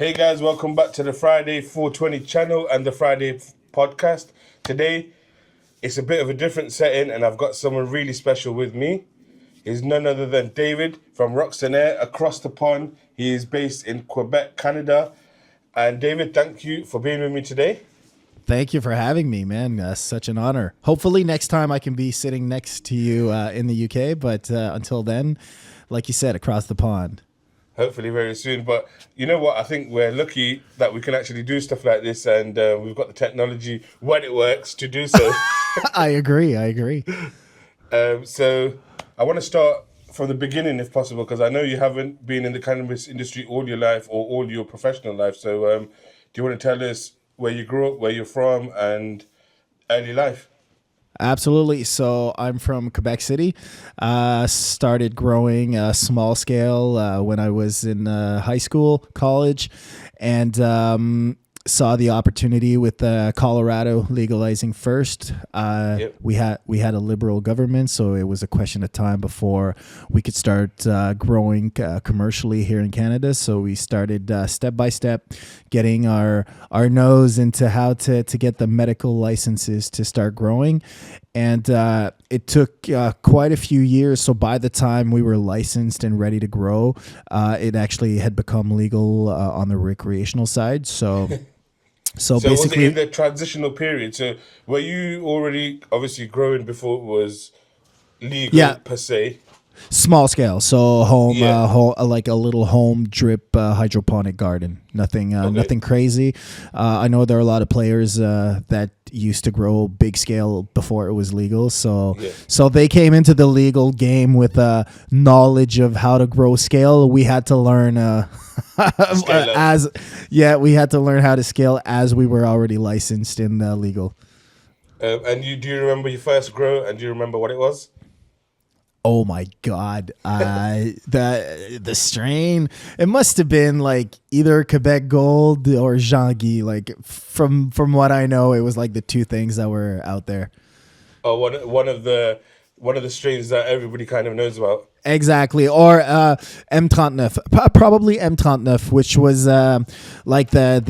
Hey guys, welcome back to the Friday 420 channel and the Friday podcast. Today, it's a bit of a different setting and I've got someone really special with me. He's none other than David from Roxton Air across the pond. He is based in Quebec, Canada. And David, thank you for being with me today. Thank you for having me, man. Such an honor. Hopefully next time I can be sitting next to you in the UK, but until then, like you said, across the pond. Hopefully very soon. But you know what? I think we're lucky that we can actually do stuff like this and we've got the technology when it works to do so. I agree. So I want to start from the beginning if possible, because I know you haven't been in the cannabis industry all your life or all your professional life. So do you want to tell us where you grew up, where you're from, and early life? Absolutely. So I'm from Quebec City. Started growing small scale when I was in high school, college, and saw the opportunity with Colorado legalizing first. Yep. We had a liberal government, so it was a question of time before we could start growing commercially here in Canada. So we started step by step, getting our nose into how to get the medical licenses to start growing. And it took quite a few years. So by the time we were licensed and ready to grow, it actually had become legal on the recreational side. So So was it basically, in the transitional period? So were you already obviously growing before it was legal yeah, per se? small scale. So Yeah. like a little home drip hydroponic garden. Okay. Nothing crazy. I know there are a lot of players that used to grow big scale before it was legal. So Yeah. so they came into the legal game with knowledge of how to grow scale. We had to learn Scale up. we had to learn how to scale as we were already licensed in legal. And do you remember your first grow and do you remember what it was? Oh my God. The strain, it must have been like either Quebec Gold or Jean-Guy. Like from what I know, it was like the two things that were out there. Or one of the strains that everybody kind of knows about. Exactly. Or M39, probably M39, which was like the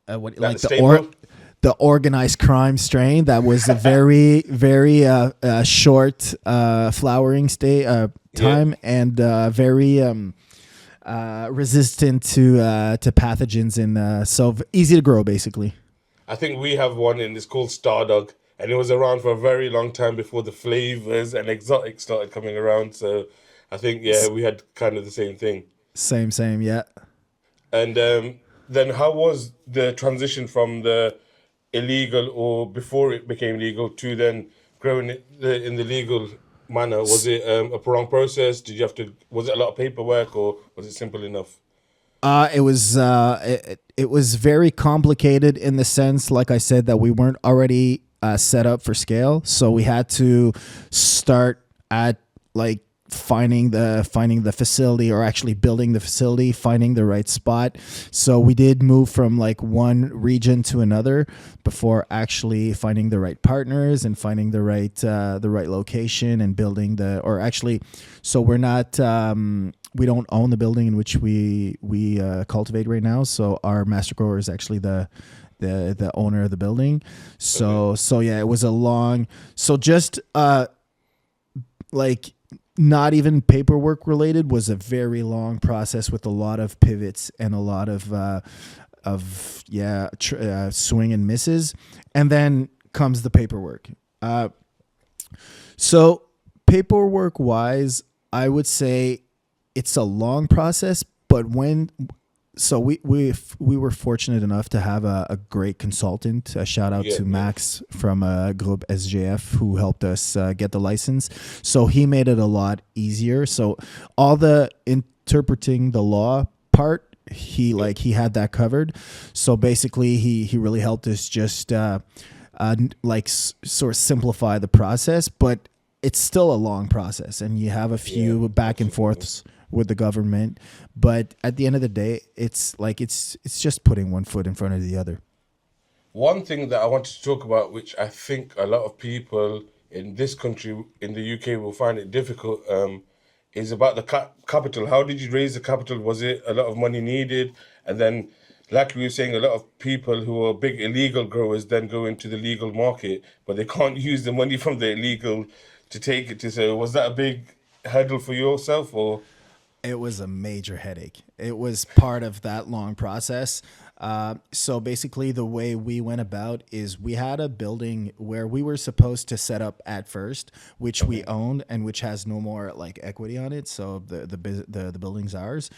what Like like the staple? the organized crime strain that was a very short flowering Yeah. time and very resistant to pathogens and so easy to grow basically. I think we have one in it's called Stardog, and it was around for a very long time before the flavors and exotics started coming around. So I think yeah, S- we had kind of the same thing. same, yeah. And then how was the transition from the illegal or before it became legal to then growing it in the legal manner? Was it a prolonged process? Did you have to? Was it a lot of paperwork or was it simple enough? It was very complicated in the sense, like I said, that we weren't already set up for scale, so we had to start at like finding the facility or actually building the facility, finding the right spot. So we did move from like one region to another before actually finding the right partners and finding the right location and building the or actually. So we're not. We don't own the building in which we cultivate right now. So our master grower is actually the owner of the building. So Okay. so yeah, it was a long. So just like not even paperwork related was a very long process with a lot of pivots and a lot of swing and misses, and then comes the paperwork. So paperwork wise, I would say it's a long process, but when so we were fortunate enough to have a great consultant. A shout out Yeah, to yeah. Max from Group SGF who helped us get the license. So he made it a lot easier. So all the interpreting the law part, Yeah. he had that covered. So basically, he really helped us just sort of simplify the process, but it's still a long process, and you have a Yeah, few back and absolutely. forths with the government. But at the end of the day, it's just putting one foot in front of the other. One thing that I wanted to talk about, which I think a lot of people in this country, in the UK, will find it difficult, is about the capital. How did you raise the capital? Was it a lot of money needed? And then, like we were saying, a lot of people who are big illegal growers then go into the legal market, but they can't use the money from the illegal to take it to. So, was that a big hurdle for yourself, or? It was a major headache. It was part of that long process. So basically, the way we went about is we had a building where we were supposed to set up at first, which we owned and which has no more like equity on it. So the building's ours,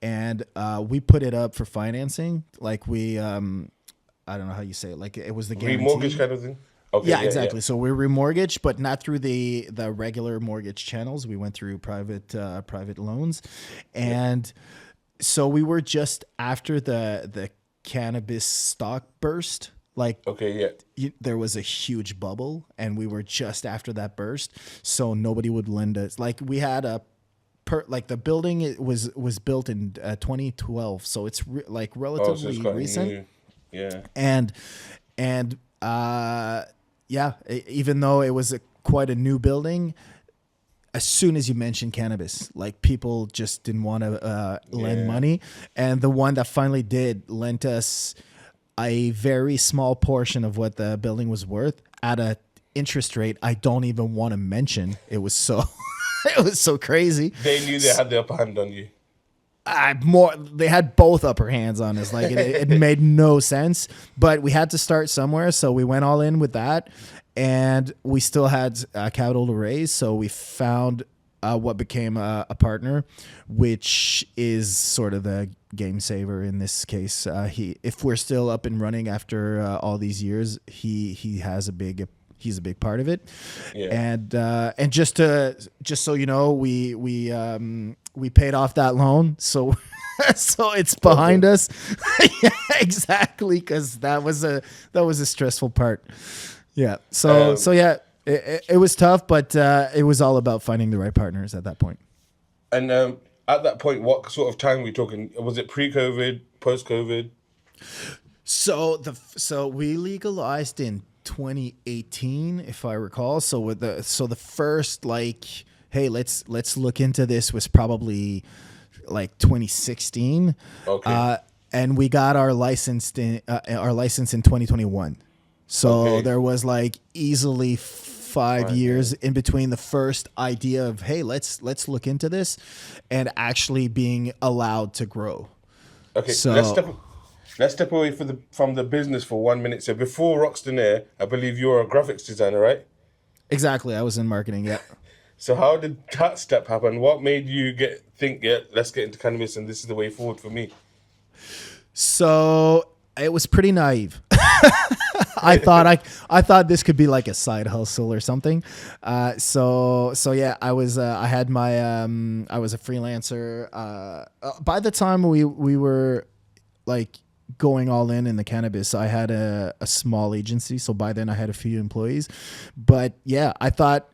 and we put it up for financing. Like I don't know how you say it. Like it was the guarantee. Remortgage kind of thing? Okay, Yeah, yeah, yeah. exactly. So we remortgaged, but not through the regular mortgage channels. We went through private loans, and so we were just after the cannabis stock burst. Like Okay, yeah. there was a huge bubble, and we were just after that burst, so nobody would lend us. Like we had like the building was built in 2012, so it's like Oh, so it's relatively quite recent, new. Yeah. and yeah, even though it was quite a new building, as soon as you mentioned cannabis, like people just didn't want to lend Yeah. money, and the one that finally did lent us a very small portion of what the building was worth at a interest rate I don't even want to mention. It was so it was so crazy. They knew they had the upper hand on you. They had both upper hands on us. Like it made no sense, but we had to start somewhere, so we went all in with that, and we still had capital to raise, so we found what became a partner, which is sort of the game saver in this case. If we're still up and running after all these years, he's a big part of it. Yeah. And just so you know, we paid off that loan, so so it's behind us. Yeah, exactly, because that was a stressful part. Yeah. So yeah, it was tough, but it was all about finding the right partners at that point. And at that point, what sort of time were we talking? Was it pre-COVID, post-COVID? So we legalized in 2018, if I recall. So the first like, hey, let's look into this was probably like 2016. Okay. And we got our license in 2021. So Okay. there was like easily 5 years in between the first idea of, hey, let's look into this, and actually being allowed to grow. Okay. So Let's step away from the business for 1 minute. So before Roxton Air, I believe you were a graphics designer, right? exactly, I was in marketing. Yeah. So how did that step happen? What made you think, yeah, let's get into cannabis and this is the way forward for me? So it was pretty naive. I thought this could be like a side hustle or something. So yeah, I was I had my I was a freelancer. By the time we were like going all in the cannabis, I had a small agency. So by then I had a few employees. But yeah, I thought,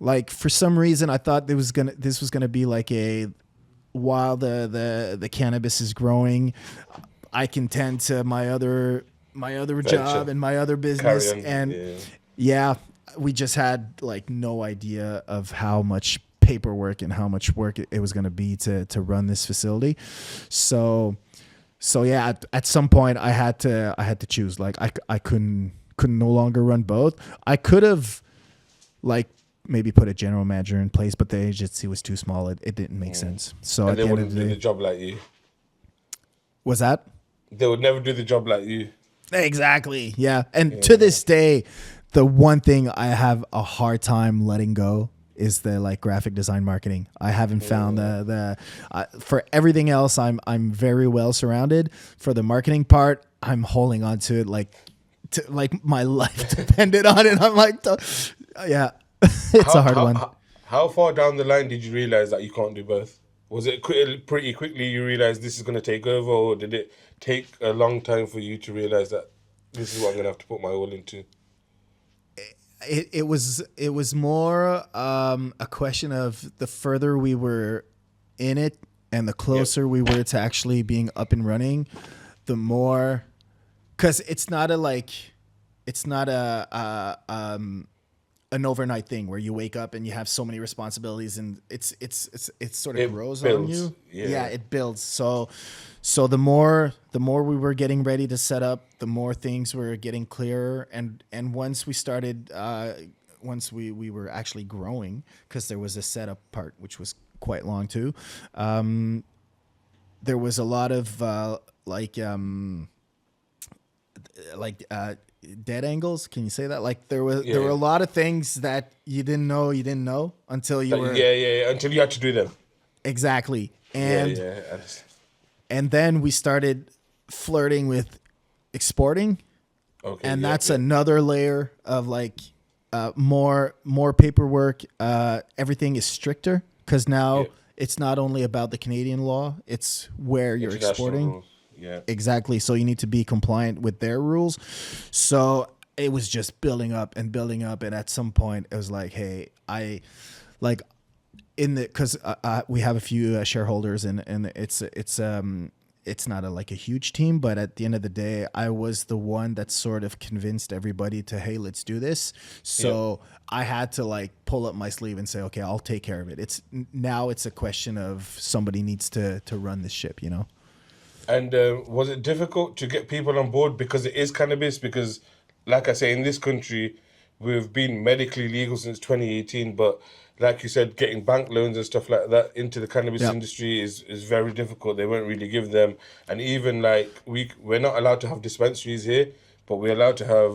like, for some reason I thought this was gonna be like while the cannabis is growing, I can tend to my other job and my other business. Carry on. And Yeah. yeah, we just had like no idea of how much paperwork and how much work it was going to be to run this facility. So yeah, at some point I had to choose. Like I couldn't no longer run both. I could have like maybe put a general manager in place, but the agency was too small. It didn't make sense. So And at they the end wouldn't of the do the day, job like you. was that? They would never do the job like you. Exactly. Yeah. And to this day, the one thing I have a hard time letting go is the like graphic design marketing. I haven't found the for everything else I'm very well surrounded. For the marketing part, I'm holding on to it like my life depended on it. I'm like, yeah, it's a hard one. How far down the line did you realize that you can't do both? Was it pretty quickly you realized this is going to take over, or did it take a long time for you to realize that this is what I'm going to have to put my all into? It was more a question of the further we were in it and the closer we were to actually being up and running, the more, because it's not a an overnight thing where you wake up and you have so many responsibilities, and it sort of It grows on builds. you. Yeah, Yeah. it builds. So the more we were getting ready to set up, the more things were getting clearer, and once we started, once we were actually growing, because there was a setup part which was quite long too. There was a lot of dead angles. Can you say that? Like Yeah. there were Yeah. a lot of things that you didn't know until you were Yeah, yeah, yeah. Until you had to do them. exactly. Yeah, And yeah. and then we started flirting with exporting, Okay, and yeah, that's yeah. another layer of more paperwork. Everything is stricter because now Yeah. it's not only about the Canadian law, it's where you're International exporting. rules. Yeah. Exactly. So you need to be compliant with their rules. So it was just building up and building up. And at some point, it was like, hey, I like in the because we have a few shareholders, and it's not like a huge team, but at the end of the day, I was the one that sort of convinced everybody to, hey, let's do this. So I had to like pull up my sleeve and say, okay, I'll take care of it. Now it's a question of somebody needs to run this ship, you know? And was it difficult to get people on board because it is cannabis? Because, like I say, in this country, we've been medically legal since 2018, but like you said, getting bank loans and stuff like that into the cannabis Yep. industry is very difficult. They won't really give them, and even like we're not allowed to have dispensaries here, but we're allowed to have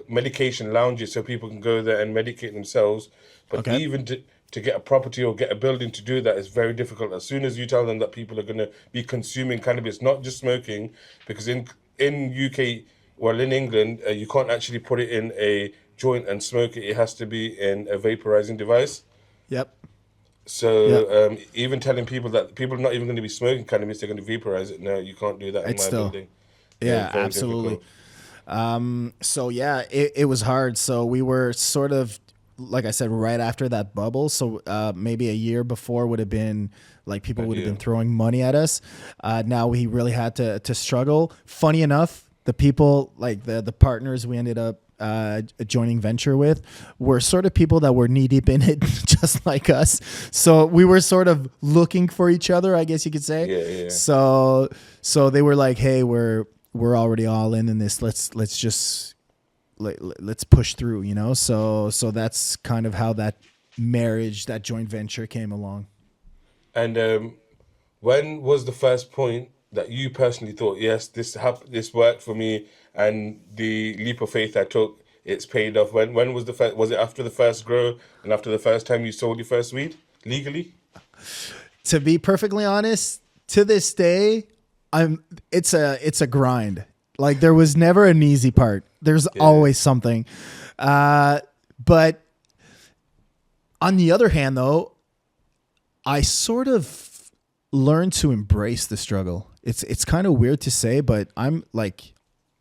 medication lounges so people can go there and medicate themselves. But Okay. even to get a property or get a building to do that is very difficult. As soon as you tell them that people are going to be consuming cannabis, not just smoking, because in UK, well, in England, you can't actually put it in a joint and smoke it. It has to be in a vaporizing device. Yep. Yep. So even telling people that people are not even going to be smoking cannabis, they're going to vaporize it. No, you can't do that in It's my still, building. Yeah, it's yeah, very absolutely. difficult. So yeah, it was hard. So we were sort of, like I said, right after that bubble. So maybe a year before would have been like people would have been Ideal. throwing money at us. Now we really had to struggle. Funny enough, the people like the partners we ended up joining venture with were sort of people that were knee deep in it, just like us. So we were sort of looking for each other, I guess you could say. Yeah, yeah. So they were like, hey, we're already all in this. Let's just let's push through, you know? So that's kind of how that marriage, that joint venture came along. And when was the first point that you personally thought, yes, this worked for me, and the leap of faith I took, it's paid off? When was the first? Was it after the first grow and after the first time you sold your first weed legally? To be perfectly honest, to this day, it's a grind. Like there was never an easy part. There's always something. But on the other hand though, I sort of learned to embrace the struggle. It's kind of weird to say, but I'm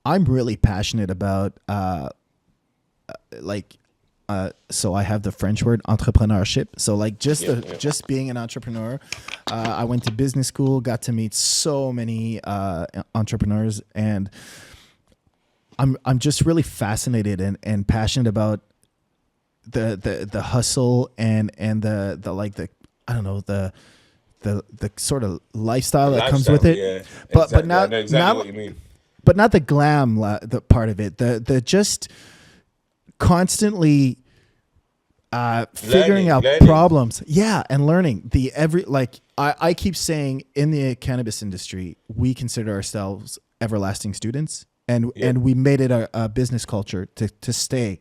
really passionate about so I have the French word entrepreneurship. So like just being an entrepreneur. I went to business school, got to meet so many entrepreneurs, and I'm just really fascinated and passionate about the hustle and the like the I don't know the sort of lifestyle that comes with Lifestyle, it. yeah, But exactly. I not know exactly not what you mean. but not the glam the part of it. The just constantly figuring out Learning. problems. Yeah, and learning. I keep saying in the cannabis industry, we consider ourselves everlasting students, and we made it a business culture to stay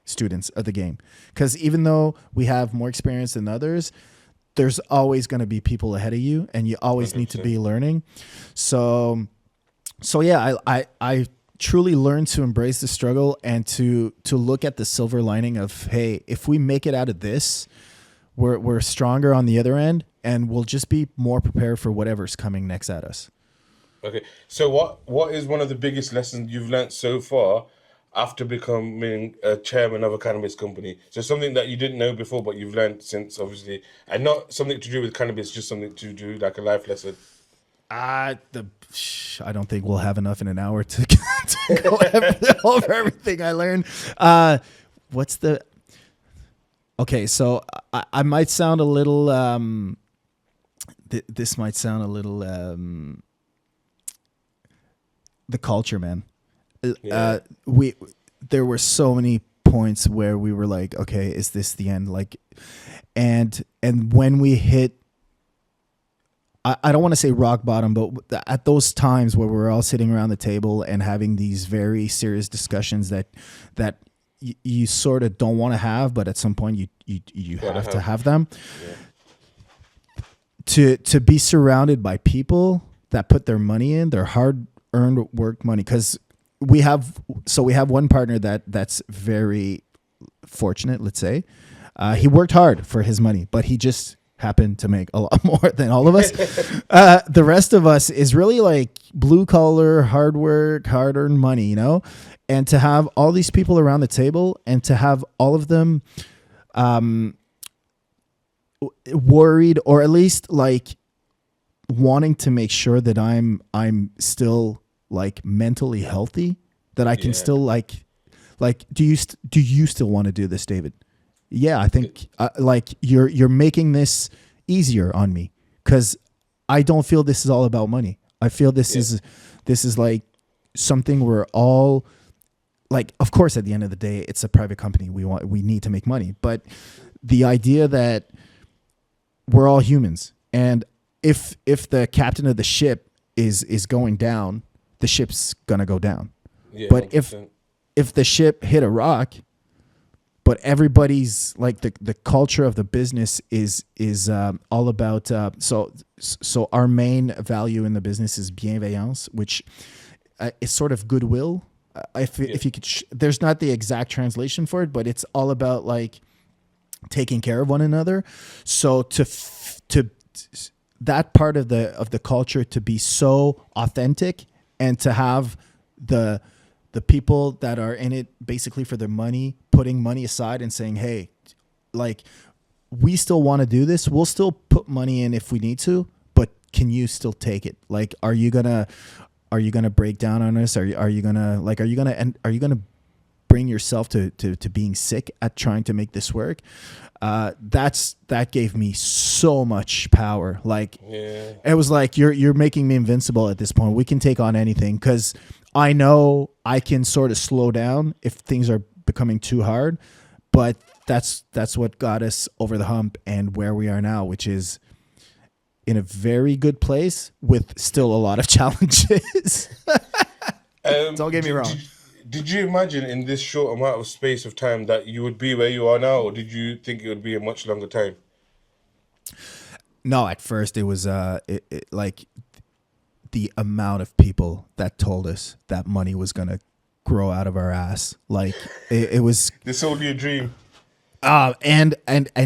students of the game. Because even though we have more experience than others, there's always going to be people ahead of you, and you always need to 100%. be learning. So yeah, I truly learned to embrace the struggle and to look at the silver lining of, hey, if we make it out of this, we're stronger on the other end, and we'll just be more prepared for whatever's coming next at us. Okay, so what is one of the biggest lessons you've learnt so far after becoming a chairman of a cannabis company? So something that you didn't know before, but you've learnt since, obviously, and not something to do with cannabis, just something to do like a life lesson. I don't think we'll have enough in an hour to go over everything I learned. What's the Okay, so I might sound a little. This might sound a little. The culture, man. Yeah. We there were so many points where we were like, okay, is this the end? Like, and when we hit, I don't want to say rock bottom, but at those times where we're all sitting around the table and having these very serious discussions that you sort of don't want to have, but at some point you have to have them. Yeah. To be surrounded by people that put their money in, their hard earned work money, because we have one partner that's very fortunate. Let's say he worked hard for his money, but he just happened to make a lot more than all of us. The rest of us is really like blue collar, hard work, hard earned money, you know. And to have all these people around the table, and to have all of them worried, or at least like wanting to make sure that I'm still like mentally healthy, that I can still like do you still want to do this, David? Yeah, I think like you're making this easier on me, because I don't feel this is all about money. I feel this is like something we're all like. Of course, at the end of the day, it's a private company. We need to make money, but the idea that we're all humans, and if the captain of the ship is going down, the ship's gonna go down. Yeah. But 100%. if the ship hit a rock, but everybody's like the culture of the business is all about so our main value in the business is bienveillance, which is sort of goodwill. If you could, there's not the exact translation for it, but it's all about like taking care of one another. So to that part of the culture to be so authentic, and to have the people that are in it basically for their money, putting money aside and saying, hey, like, we still want to do this. We'll still put money in if we need to, but can you still take it? Like, are you gonna break down on us? Are you gonna bring yourself to being sick at trying to make this work? That gave me so much power. Like, it was like, you're making me invincible at this point. We can take on anything, because I know I can sort of slow down if things are becoming too hard. But that's what got us over the hump and where we are now, which is in a very good place with still a lot of challenges. Don't get me wrong. Did you imagine in this short amount of space of time that you would be where you are now, or did you think it would be a much longer time? No, at first it was like the amount of people that told us that money was gonna grow out of our ass. Like it was. This sold you a dream. And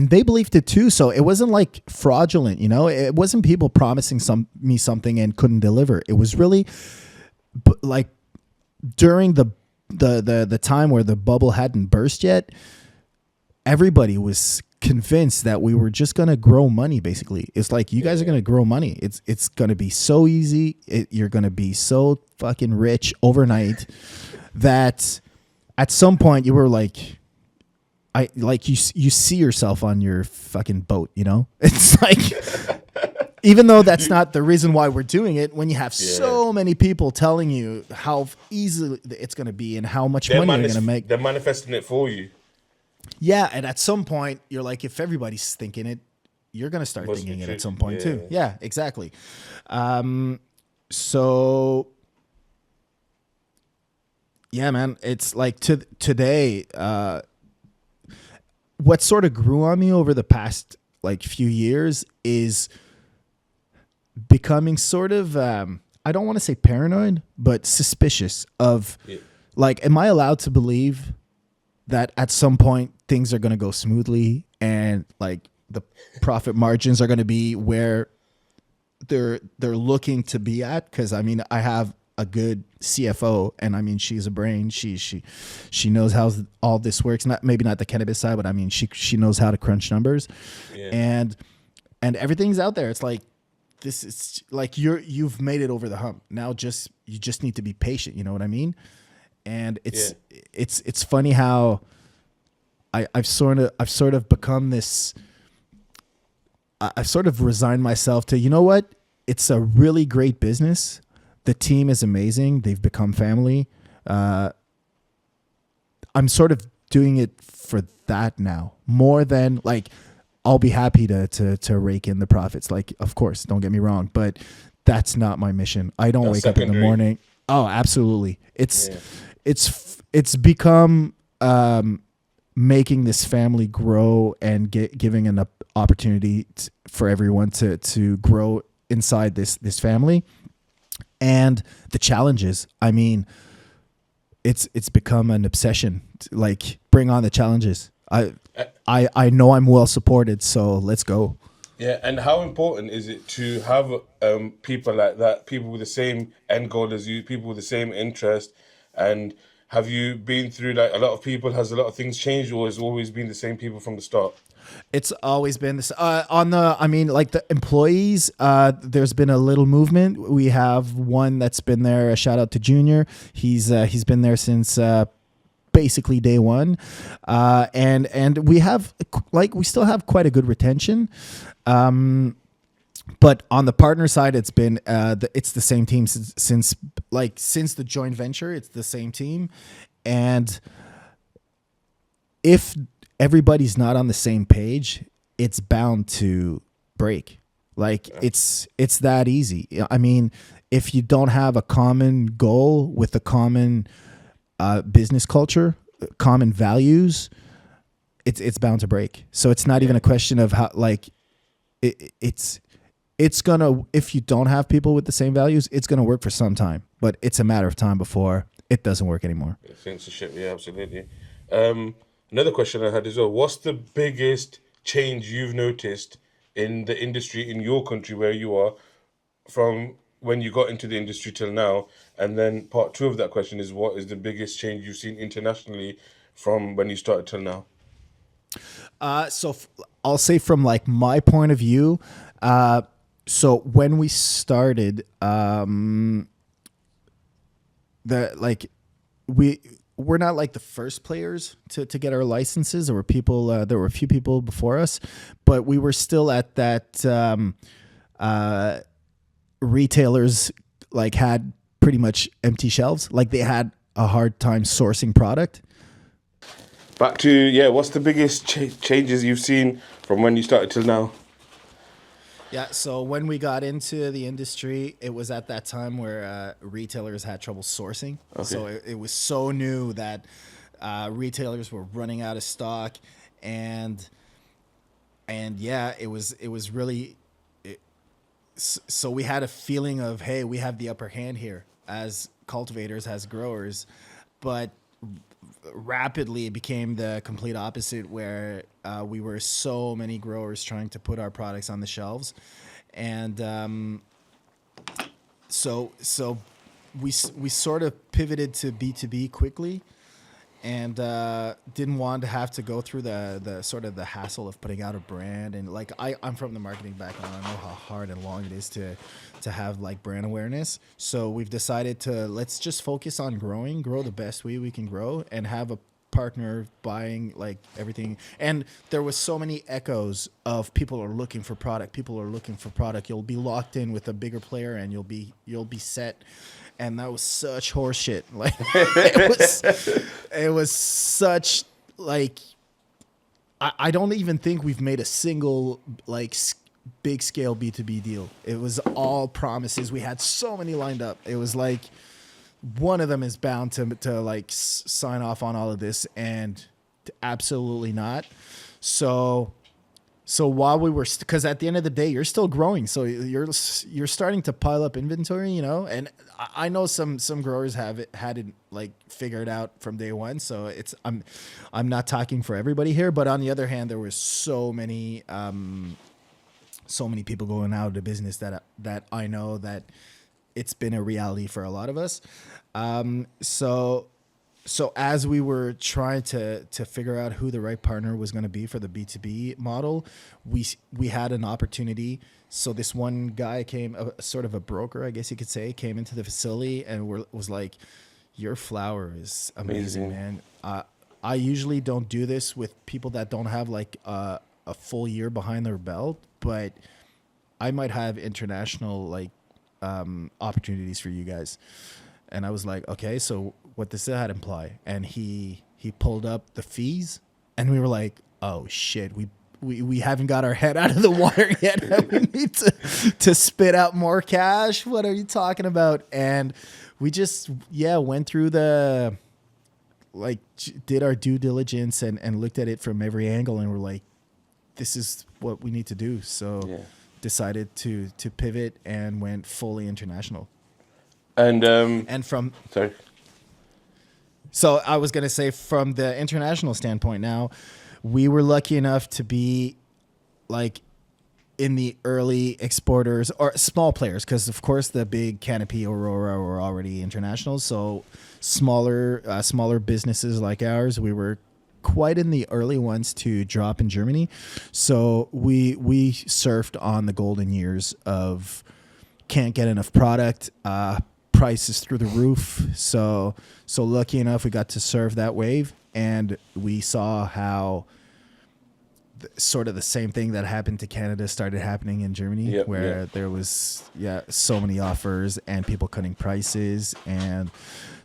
they believed it too. So it wasn't like fraudulent, you know. It wasn't people promising me something and couldn't deliver. It was really like during the time where the bubble hadn't burst yet, everybody was convinced that we were just going to grow money. Basically, it's like, you guys are going to grow money. It's going to be so easy. You're going to be so fucking rich overnight that at some point you were like, you see yourself on your fucking boat, you know? It's like, even though that's not the reason why we're doing it, when you have so many people telling you how easy it's going to be and how much money you're going to make. They're manifesting it for you. Yeah, and at some point, you're like, if everybody's thinking it, you're going to start thinking it at some point too. Yeah, exactly. So, yeah, man, it's like today, what sort of grew on me over the past like few years is becoming sort of, I don't want to say paranoid, but suspicious of like, am I allowed to believe that at some point things are going to go smoothly and like the profit margins are going to be where they're looking to be at? Because I mean, I have a good CFO, and I mean, she's a brain. She knows how all this works. Maybe not the cannabis side, but I mean, she knows how to crunch numbers, and everything's out there. It's like, this is like you've made it over the hump. Now you just need to be patient. You know what I mean? And it's funny how I've sort of become this. I've sort of resigned myself to, you know what? It's a really great business. The team is amazing. They've become family. I'm sort of doing it for that now, more than like I'll be happy to rake in the profits. Like, of course, don't get me wrong, but that's not my mission. I don't That's wake up in the secondary. morning. Oh, absolutely. It's Yeah. it's become making this family grow and giving an opportunity for everyone to grow inside this family, and the challenges. I mean, it's become an obsession. Like, bring on the challenges. I know I'm well supported, so let's go. Yeah, and how important is it to have people like that, people with the same end goal as you, people with the same interest? And have you been through like a lot of people? Has a lot of things changed, or has it always been the same people from the start? It's always been this on the. I mean, like the employees. There's been a little movement. We have one that's been there. A shout out to Junior. He's been there since basically day one, and we have we still have quite a good retention. But on the partner side, it's been it's the same team since the joint venture. It's the same team, and if everybody's not on the same page, it's bound to break. Like, it's that easy. I mean, if you don't have a common goal with a common business culture, common values, it's bound to break. So it's not even a question of how, like, it's gonna, if you don't have people with the same values, it's gonna work for some time, but it's a matter of time before it doesn't work anymore. Censorship, yeah, absolutely. Another question I had as well: what's the biggest change you've noticed in the industry in your country where you are, from when you got into the industry till now? And then part two of that question is, what is the biggest change you've seen internationally from when you started till now? I'll say from like my point of view. So when we started, the like we're not like the first players to get our licenses. There were people. There were a few people before us, but we were still at that. Retailers like had pretty much empty shelves. Like, they had a hard time sourcing product. Back to, yeah, what's the biggest changes you've seen from when you started till now? Yeah, so when we got into the industry, it was at that time where retailers had trouble sourcing. Okay. So it was so new that retailers were running out of stock, and yeah, it was really. So we had a feeling of, hey, we have the upper hand here as cultivators, as growers, but rapidly it became the complete opposite, where we were so many growers trying to put our products on the shelves, and so we sort of pivoted to B2B quickly, and didn't want to have to go through the sort of the hassle of putting out a brand. And like, I'm from the marketing background. I know how hard and long it is to have like brand awareness. So we've decided to, let's just focus on grow the best way we can grow, and have a partner buying like everything. And there was so many echoes of people are looking for product. You'll be locked in with a bigger player and you'll be set. And that was such horseshit. Like, it was such, like, I don't even think we've made a single like big scale B2B deal. It was all promises. We had so many lined up. It was like, one of them is bound to like sign off on all of this, and absolutely not. So while we were, because at the end of the day, you're still growing, so you're starting to pile up inventory, you know. And I know some growers had it like figured out from day one. So it's I'm not talking for everybody here, but on the other hand, there was so many people going out of the business that I know that it's been a reality for a lot of us. So as we were trying to figure out who the right partner was going to be for the B2B model, we had an opportunity. So this one guy came, sort of a broker, I guess you could say, came into the facility and was like, "Your flower is amazing, man. I usually don't do this with people that don't have like a full year behind their belt, but I might have international like opportunities for you guys. And I was like, okay, so what does that imply? And he pulled up the fees, and we were like, oh shit, we haven't got our head out of the water yet. We need to spit out more cash. What are you talking about? And we just went through the like did our due diligence and looked at it from every angle, and we're like, this is what we need to do. So decided to pivot and went fully international. And from sorry. So I was gonna say, from the international standpoint, now we were lucky enough to be like in the early exporters or small players, because of course the big Canopy, Aurora were already international. So smaller businesses like ours, we were quite in the early ones to drop in Germany. So we surfed on the golden years of can't get enough product, prices through the roof. So lucky enough, we got to surf that wave, and we saw how sort of the same thing that happened to Canada started happening in Germany, where there was so many offers and people cutting prices. And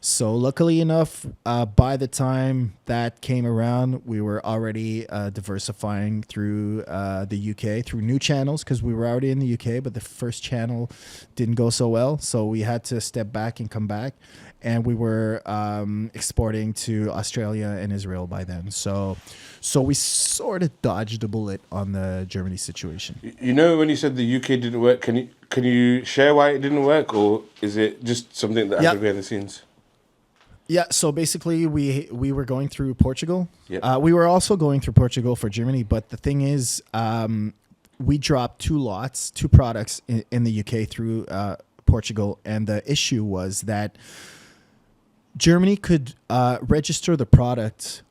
so luckily enough, by the time that came around, we were already diversifying through the UK through new channels, because we were already in the UK, but the first channel didn't go so well. So we had to step back and come back. And we were exporting to Australia and Israel by then. So we sort of dodged a bullet on the Germany situation. You know, when you said the UK didn't work, can you share why it didn't work, or is it just something that happened behind the scenes? Yeah, so basically we were going through Portugal. Yep. We were also going through Portugal for Germany, but the thing is, we dropped two products in the UK through Portugal, and the issue was that Germany could register the product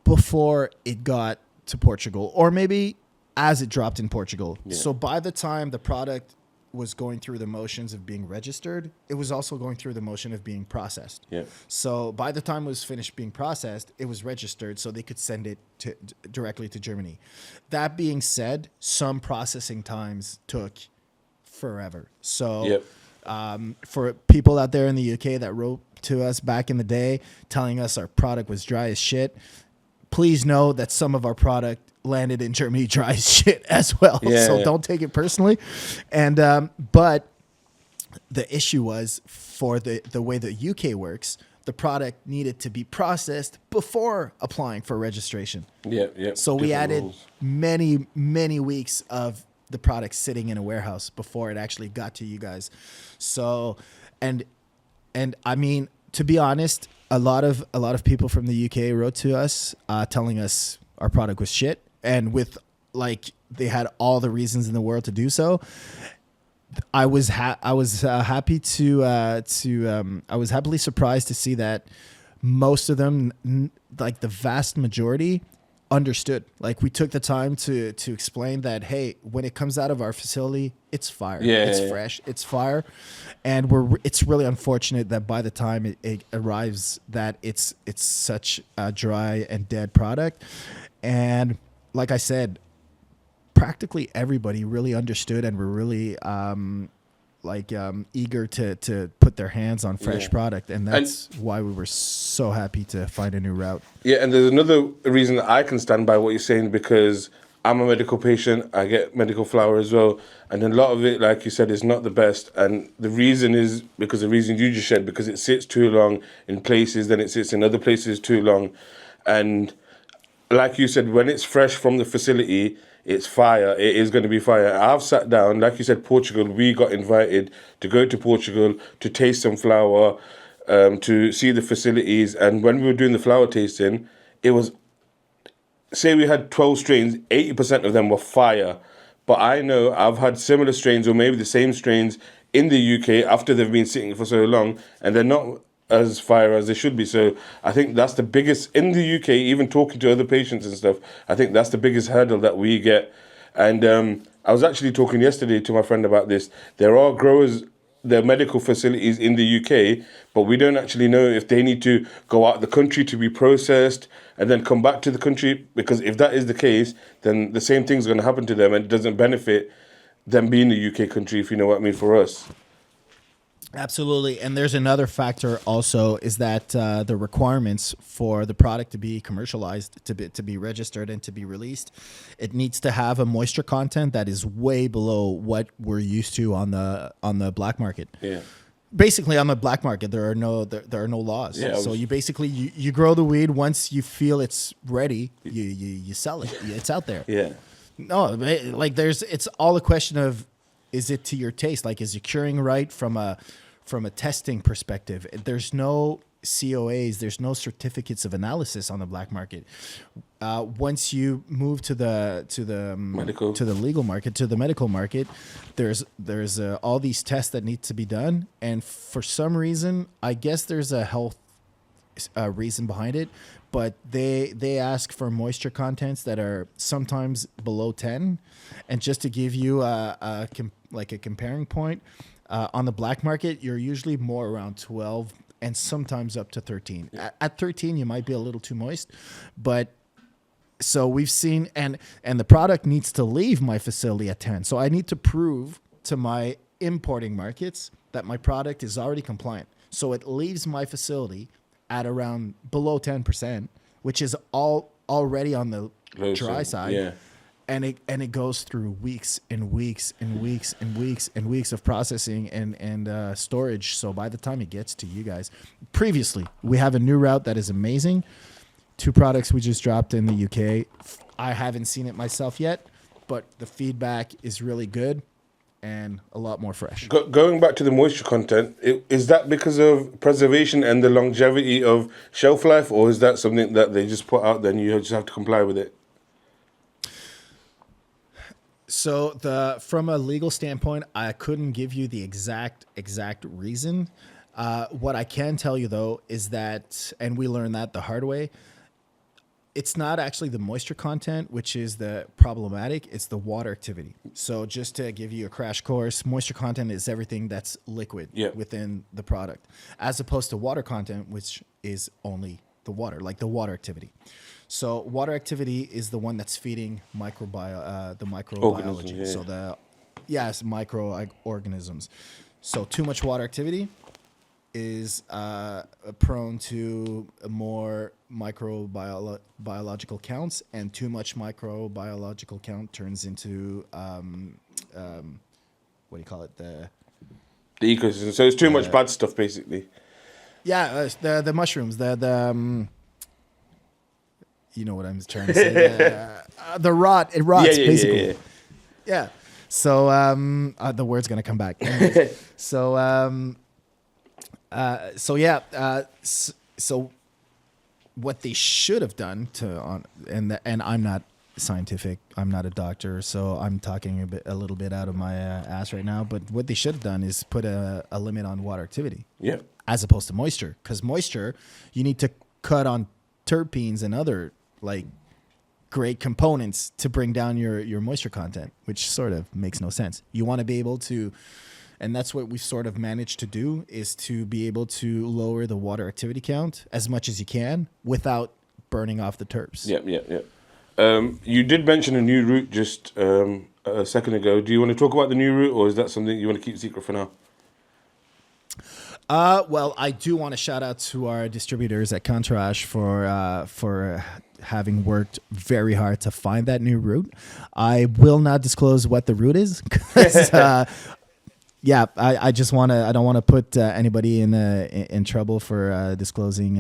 before it got to Portugal, or maybe as it dropped in Portugal. Yeah. So by the time the product was going through the motions of being registered, it was also going through the motion of being processed. Yeah. So by the time it was finished being processed, it was registered, so they could send it directly to Germany. That being said, some processing times took forever. So for people out there in the UK that wrote to us back in the day telling us our product was dry as shit, please know that some of our product landed in Germany dry as shit as well. So don't take it personally. And but the issue was, for the way the UK works, the product needed to be processed before applying for registration. So we added many weeks of the product sitting in a warehouse before it actually got to you guys. So and I mean, to be honest, a lot of people from the UK wrote to us telling us our product was shit, and with like they had all the reasons in the world to do so. I was happily surprised to see that most of them, like the vast majority, understood. Like, we took the time to explain that, hey, when it comes out of our facility, it's fire. It's fresh. It's fire. And it's really unfortunate that by the time it arrives, that it's such a dry and dead product. And like I said, practically everybody really understood and were really eager to put their hands on fresh product, and that's why we were so happy to find a new route. Yeah, and there's another reason that I can stand by what you're saying, because I'm a medical patient. I get medical flower as well, and a lot of it, like you said, is not the best. And the reason is because the reason you just said, because it sits too long in places, then it sits in other places too long, and like you said, when it's fresh from the facility, it's fire. It is going to be fire. I've sat down, like you said, Portugal. We got invited to go to Portugal to taste some flower, to see the facilities. And when we were doing the flower tasting, it was, say we had 12 strains, 80% of them were fire. But I know I've had similar strains, or maybe the same strains, in the UK after they've been sitting for so long, and they're not as fire as they should be. So I think that's the biggest, in the UK, even talking to other patients and stuff, I think that's the biggest hurdle that we get. And I was actually talking yesterday to my friend about this. There are growers, there are medical facilities in the UK, but we don't actually know if they need to go out of the country to be processed, and then come back to the country? Because if that is the case, then the same thing's going to happen to them, and it doesn't benefit them being a UK country, if you know what I mean, for us. Absolutely. And there's another factor also is that the requirements for the product to be commercialized, to be registered and to be released, it needs to have a moisture content that is way below what we're used to on the black market. Yeah. Basically, on the black market, there are no laws. Yeah, so you basically you grow the weed. Once you feel it's ready, you sell it. It's out there. Yeah. No, like it's all a question of, is it to your taste? Like, is it curing right from a testing perspective? There's no COAs, there's no certificates of analysis on the black market. Once you move to the Medical. to the legal market, to the medical market, there's all these tests that need to be done, and for some reason, I guess there's a health reason behind it, but they ask for moisture contents that are sometimes below 10, and just to give you a comparing point, on the black market, you're usually more around 12 and sometimes up to 13. At 13, you might be a little too moist, but so we've seen, and the product needs to leave my facility at 10. So I need to prove to my importing markets that my product is already compliant. So it leaves my facility at around below 10%, which is already on the dry side. Yeah. And it goes through weeks and weeks and weeks and weeks and weeks of processing and storage. So by the time it gets to you guys, previously we have a new route that is amazing. 2 products we just dropped in the UK. I haven't seen it myself yet, but the feedback is really good and a lot more fresh. Going back to the moisture content, is that because of preservation and the longevity of shelf life, or is that something that they just put out there and you just have to comply with it? So from a legal standpoint, I couldn't give you the exact reason. What I can tell you though is that, and we learned that the hard way, it's not actually the moisture content which is the problematic, it's the water activity. So just to give you a crash course, moisture content is everything that's liquid within the product, as opposed to water content, which is only the water, like the water activity. So water activity is the one that's feeding the microbiology. So it's microorganisms. So too much water activity is prone to more microbiological counts, and too much microbiological count turns into what do you call it? The ecosystem. So it's too much bad stuff, basically. Yeah, the mushrooms, you know what I'm trying to say. The rot, it rots, basically. Yeah. So the word's gonna come back. So what they should have done and I'm not scientific, I'm not a doctor, so I'm talking a little bit out of my ass right now. But what they should have done is put a limit on water activity. Yeah. As opposed to moisture, because moisture, you need to cut on terpenes and other like great components to bring down your moisture content, which sort of makes no sense. You want to be able to, and that's what we've sort of managed to do, is to be able to lower the water activity count as much as you can without burning off the terps. Yeah. You did mention a new route just a second ago. Do you want to talk about the new route, or is that something you want to keep secret for now? Well, I do want to shout out to our distributors at Contrash for having worked very hard to find that new route. I will not disclose what the route is, 'cause, I just want to. I don't want to put anybody in trouble for disclosing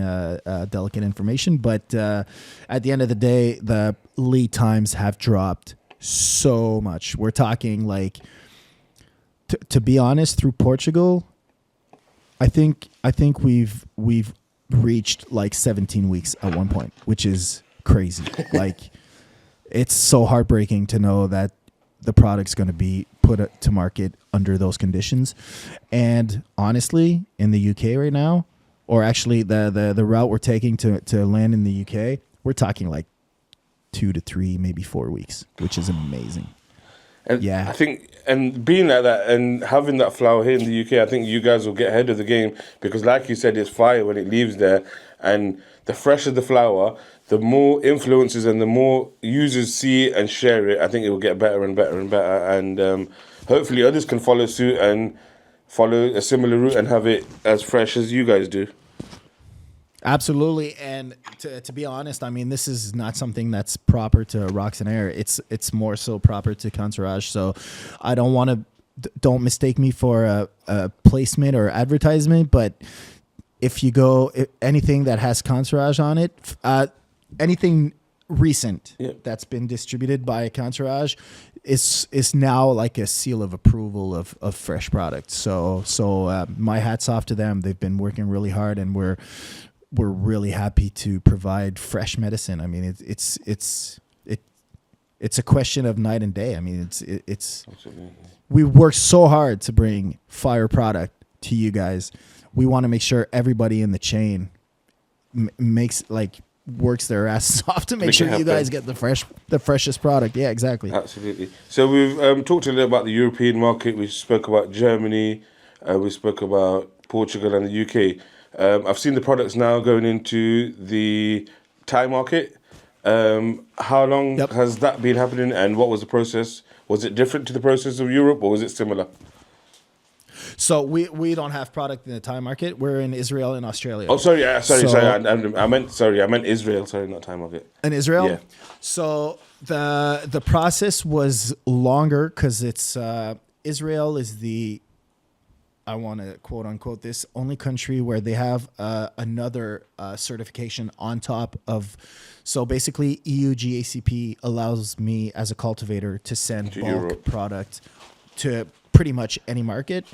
delicate information. But at the end of the day, the lead times have dropped so much. We're talking like, to be honest, through Portugal, I think we've reached like 17 weeks at one point, which is crazy. Like, it's so heartbreaking to know that the product's going to be put to market under those conditions. And honestly, in the UK right now, or actually the route we're taking to land in the UK, we're talking like 2 to 3, maybe 4 weeks, which is amazing. And I think, and being like that and having that flower here in the UK, I think you guys will get ahead of the game, because like you said, it's fire when it leaves there, and the fresher the flower, the more influencers and the more users see it and share it, I think it will get better and better and better. And hopefully others can follow suit and follow a similar route and have it as fresh as you guys do. Absolutely, and to be honest, I mean, this is not something that's proper to Roxton Air. It's more so proper to Entourage. So I don't mistake me for a placement or advertisement, but if you go anything that has Entourage on it, anything recent that's been distributed by Entourage is now like a seal of approval of fresh products. So my hat's off to them. They've been working really hard, and we're really happy to provide fresh medicine. I mean, it's a question of night and day. I mean, it's Absolutely. we work so hard to bring fire product to you guys. We want to make sure everybody in the chain works their asses off to make sure you guys get the freshest product. Yeah, exactly. Absolutely. So we've talked a little about the European market. We spoke about Germany. We spoke about Portugal and the UK. I've seen the products now going into the Thai market. How long has that been happening, and what was the process? Was it different to the process of Europe, or was it similar? So we don't have product in the Thai market. We're in Israel and Australia. Oh, sorry. I meant Israel. Sorry, not Thai market. In Israel? Yeah. So the process was longer because it's Israel is the, I want to quote unquote this, only country where they have another certification on top of. So basically, EU GACP allows me as a cultivator to send bulk Europe. product to pretty much any market.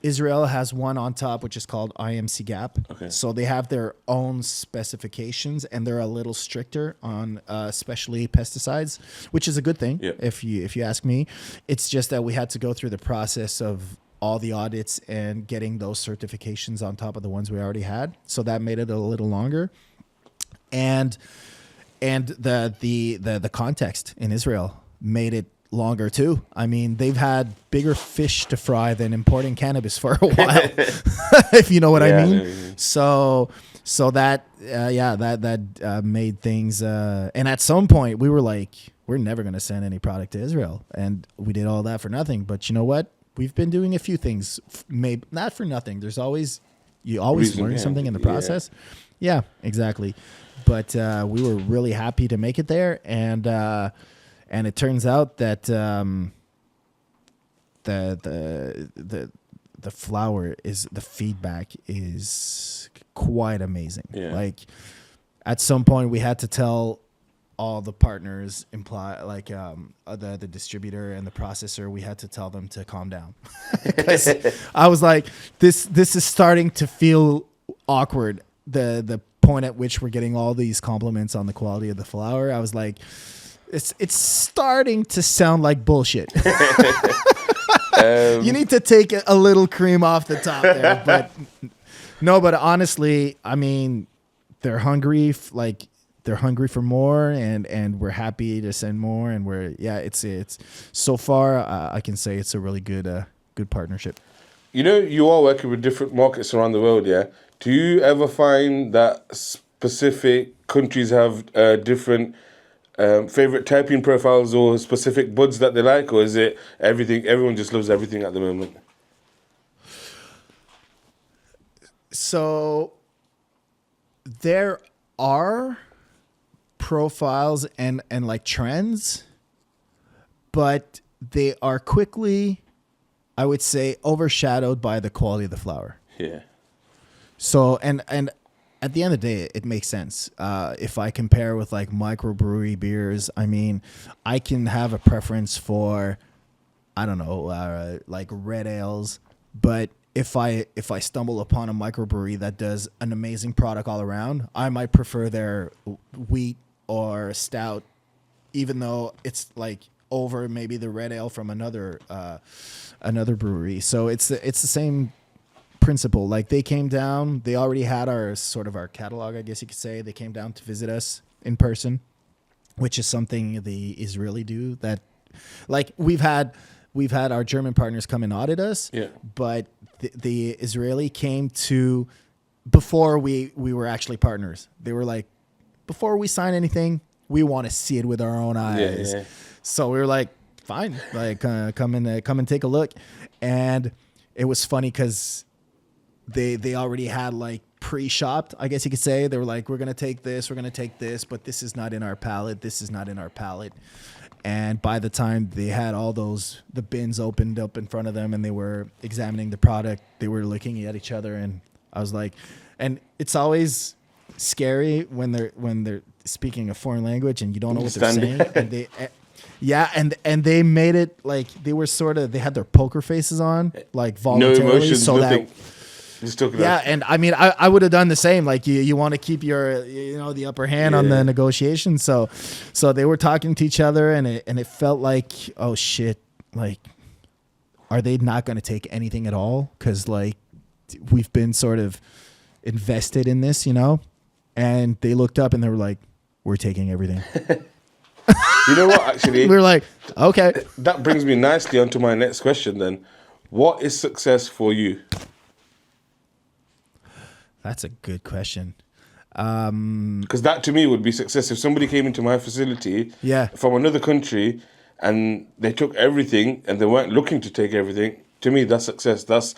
Israel has one on top, which is called IMC GAP. Okay. So they have their own specifications, and they're a little stricter on especially pesticides, which is a good thing. Yeah. If you ask me. It's just that we had to go through the process of all the audits and getting those certifications on top of the ones we already had. So that made it a little longer. And the context in Israel made it longer too. I mean, they've had bigger fish to fry than importing cannabis for a while, if you know what I mean. So that made things. And at some point, we were like, we're never going to send any product to Israel, and we did all that for nothing. But you know what? We've been doing a few things, maybe not for nothing. You always learn something in the process. Yeah, exactly. But we were really happy to make it there, and it turns out that the flower the feedback is quite amazing. Yeah. Like at some point we had to tell all the partners, the distributor and the processor, we had to tell them to calm down. Because I was like, this is starting to feel awkward. The point at which we're getting all these compliments on the quality of the flower, I was like, it's starting to sound like bullshit. You need to take a little cream off the top there. But no, but honestly, I mean, they're hungry. They're hungry for more, and we're happy to send more. And it's so far I can say it's a really good partnership. You know, you are working with different markets around the world, yeah? Do you ever find that specific countries have different favorite terpene profiles or specific buds that they like, or is it everything? Everyone just loves everything at the moment. So there are profiles and like trends, but they are quickly, I would say, overshadowed by the quality of the flower. Yeah. So and at the end of the day, it makes sense. If I compare with like microbrewery beers, I mean, I can have a preference for, I don't know, like red ales. But if I stumble upon a microbrewery that does an amazing product all around, I might prefer their wheat or stout, even though it's like over maybe the red ale from another brewery. So it's the same principle. Like they came down, they already had our catalog, I guess you could say. They came down to visit us in person, which is something the Israeli do. That, like, we've had our German partners come and audit us, but the Israeli came to before we were actually partners. They were like, before we sign anything, we want to see it with our own eyes. Yeah. So we were like, fine, like come and take a look. And it was funny because they already had like pre-shopped, I guess you could say. They were like, we're gonna take this, but this is not in our palette. This is not in our palette. And by the time they had all the bins opened up in front of them and they were examining the product, they were looking at each other, and I was like, and it's always scary when they're speaking a foreign language and you don't know what they're saying. And they, yeah, and they made it like they were they had their poker faces on, like voluntarily, no emotions, so nothing. that. Just talking Yeah, and I mean, I would have done the same. Like you want to keep your, the upper hand on the negotiation. So they were talking to each other, and it felt like, oh shit, like, are they not going to take anything at all? Because like we've been sort of invested in this, And they looked up and they were like, we're taking everything. You know what? Actually, we were like, okay. That brings me nicely onto my next question. Then, what is success for you? That's a good question. Because that to me would be success. If somebody came into my facility from another country and they took everything and they weren't looking to take everything, to me that's success.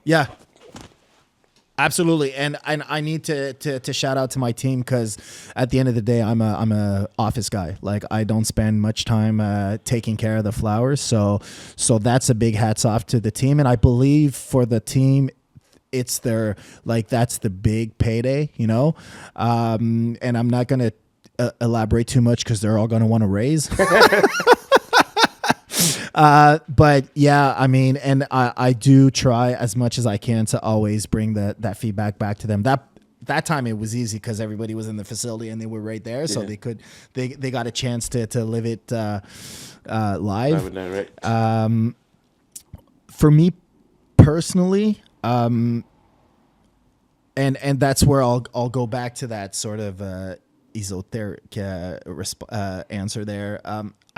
Yeah. Absolutely, and I need to shout out to my team because at the end of the day, I'm a office guy. Like I don't spend much time taking care of the flowers, so that's a big hats off to the team, and I believe for the team, it's that's the big payday, and I'm not gonna elaborate too much because they're all gonna want to raise. But yeah, I mean, and I do try as much as I can to always bring that feedback back to them. That time it was easy because everybody was in the facility and they were right there, so they got a chance to live it live. For me personally, and that's where I'll go back to that sort of esoteric answer there.